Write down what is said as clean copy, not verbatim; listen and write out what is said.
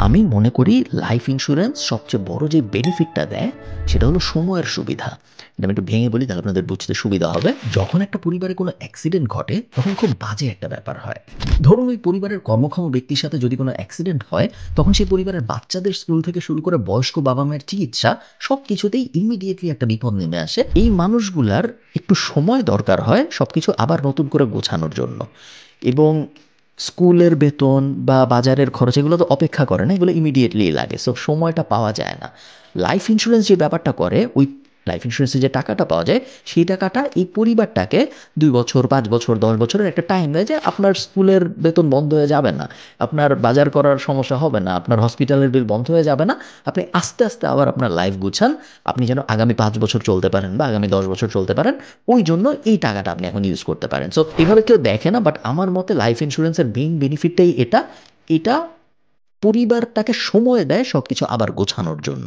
আমি মনে করি লাইফ ইন্স্যুরেন্স সবচেয়ে বড় যে বেনিফিটটা দেয় সেটা হলো সময়ের সুবিধা। এটা আমি একটু ভেঙে বলি তাহলে আপনাদের বুঝতে সুবিধা হবে। যখন একটা পরিবারে কোনো অ্যাক্সিডেন্ট ঘটে তখন খুব বাজে একটা ব্যাপার হয়। ধরুন ওই পরিবারের কর্মক্ষম ব্যক্তির সাথে যদি কোনো অ্যাক্সিডেন্ট হয় তখন সেই পরিবারের বাচ্চাদের স্কুল থেকে শুরু করে বয়স্ক বাবা-মায়ের চিকিৎসা সবকিছুতেই ইমিডিয়েটলি একটা বিপদ নেমে আসে। এই মানুষগুলার একটু সময় দরকার হয় সবকিছু আবার নতুন করে গোছানোর জন্য। এবং স্কুলের বেতন বা বাজারের খরচ এগুলো তো অপেক্ষা করে না, এগুলো ইমিডিয়েটলি লাগে। সো সময়টা পাওয়া যায় না। লাইফ ইন্স্যুরেন্স যে ব্যাপারটা করে, ওই লাইফ ইন্স্যুরেন্সে যে টাকাটা পাওয়া যায়, সেই টাকাটা এই পরিবারটাকে ২ বছর, ৫ বছর, ১০ বছরের একটা টাইম দেয় যে আপনার স্কুলের বেতন বন্ধ হয়ে যাবে না, আপনার বাজার করার সমস্যা হবে না, আপনার হসপিটালের বিল বন্ধ হয়ে যাবে না। আপনি আস্তে, আস্তে আবার আপনার লাইফ গুছান। আপনি যেন আগামী ৫ বছর চলতে পারেন বা আগামী ১০ বছর চলতে পারেন। ওই জন্য এই টাকাটা আপনি এখন ইউজ করতে পারেন। সো এভাবে কেউ দেখে না, বাট আমার মতে লাইফ ইন্স্যুরেন্সের মেইন বেনিফিটটাই এটা। এটা পরিবারটাকে সময় দেয় সবকিছু আবার গোছানোর জন্য।